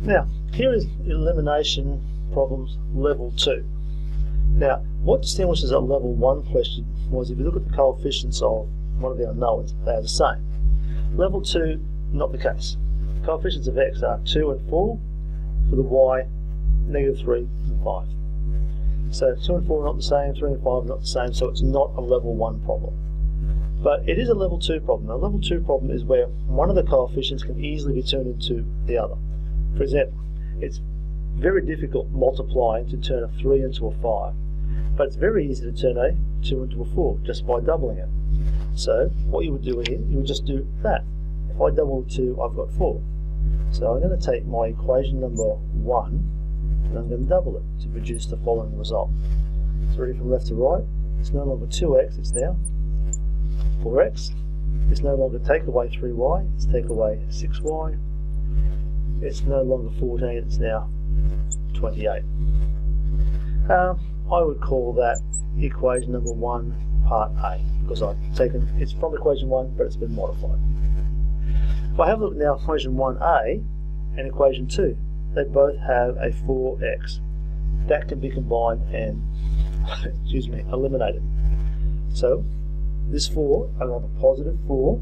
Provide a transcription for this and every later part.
Now, here is elimination problems level 2. Now, what distinguishes a level 1 question was if you look at the coefficients of one of the unknowns, they are the same. Level 2, not the case. Coefficients of x are 2 and 4, for the y, -3 and 5. So 2 and 4 are not the same, 3 and 5 are not the same, so it's not a level 1 problem. But it is a level 2 problem. A level 2 problem is where one of the coefficients can easily be turned into the other. For example, it's very difficult multiplying to turn a 3 into a 5, but it's very easy to turn a 2 into a 4 just by doubling it. So what you would do here, you would just do that. If I double 2, I've got 4. So I'm going to take my equation number 1 and I'm going to double it to produce the following result. So ready from left to right, it's no longer 2x, it's now 4x. It's no longer take away 3y, it's take away 6y. It's no longer 14, it's now 28. I would call that equation number 1 part A, because I've taken, it's from equation 1, but it's been modified. If I have a look now at equation 1A and equation 2, they both have a 4x. That can be combined and eliminated. So this 4, I have a positive 4.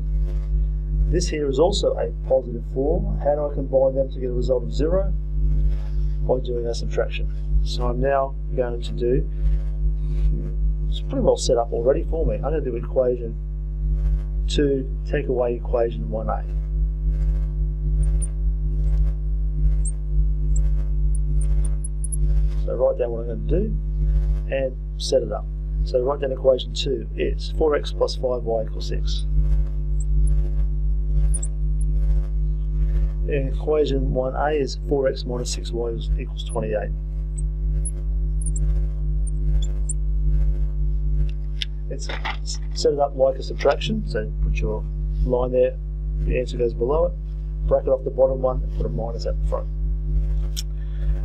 This here is also a positive 4. How do I combine them to get a result of 0? By doing a subtraction. So I'm now going to do, it's pretty well set up already for me. I'm going to do equation 2, take away equation 1A. So write down what I'm going to do and set it up. So write down equation 2, it's 4x plus 5y equals 6. And equation 1A is 4x minus 6y equals 28. It's set it up like a subtraction, so put your line there, the answer goes below it, bracket off the bottom one, and put a minus at the front.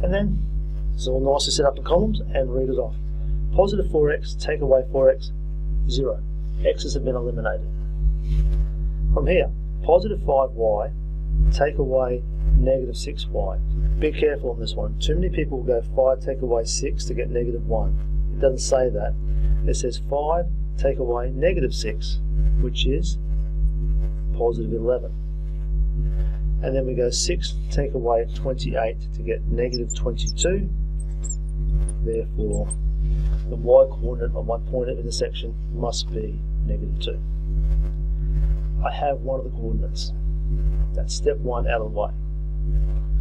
And then it's all nicely set up in columns and read it off. Positive 4x, take away 4x, 0. X's have been eliminated. From here, positive 5y, take away negative 6y. Be careful on this one. Too many people will go 5 take away 6 to get negative 1. It doesn't say that. It says 5 take away negative 6, which is positive 11. And then we go 6 take away 28 to get negative 22. Therefore, the y coordinate of my point of intersection must be negative 2. I have one of the coordinates. That's step 1 out of the way.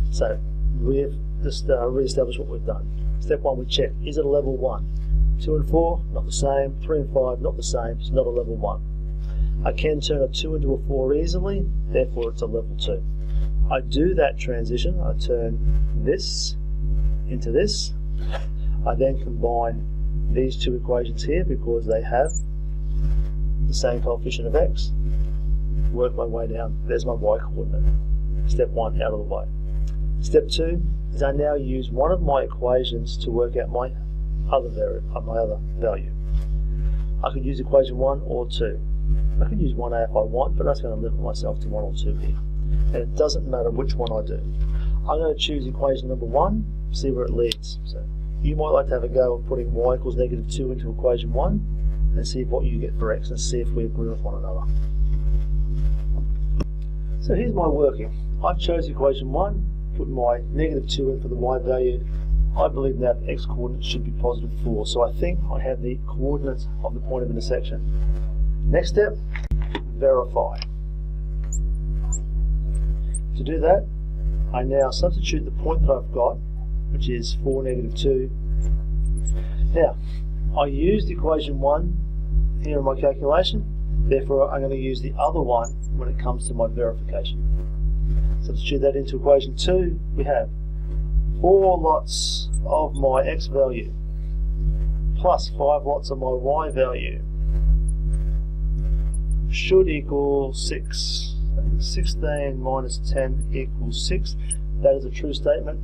So we've just re-established what we've done. Step 1, we check, is it a level 1? 2 and 4, not the same. 3 and 5, not the same. It's not a level 1. I can turn a 2 into a 4 easily, therefore it's a level 2. I do that transition. I turn this into this. I then combine these two equations here because they have the same coefficient of x. Work my way down. There's my y coordinate. Step 1 out of the way. Step 2 is I now use one of my equations to work out my other value. I could use equation 1 or 2. I could use 1A if I want, but that's going to limit myself to 1 or 2 here. And it doesn't matter which one I do. I'm going to choose equation number 1, see where it leads. So you might like to have a go of putting y equals negative 2 into equation 1 and see what you get for x and see if we agree with one another. So here's my working. I've chosen equation 1, put my negative 2 in for the y value. I believe now the x coordinate should be positive 4, so I think I have the coordinates of the point of intersection. Next step, verify. To do that, I now substitute the point that I've got, which is 4, negative 2. Now, I used equation 1 here in my calculation, therefore I'm going to use the other one when it comes to my verification. Substitute that into equation 2, we have 4 lots of my x value plus 5 lots of my y value should equal 6. 16 minus 10 equals 6. That is a true statement,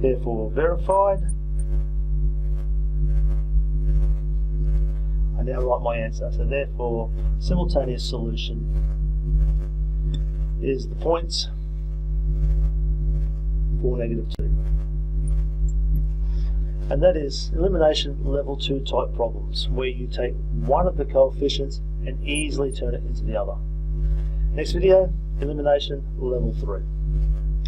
therefore verified. I now write my answer. So therefore, simultaneous solution is the points 4, -2. And that is elimination level 2 type problems, where you take one of the coefficients and easily turn it into the other. Next video, elimination level 3.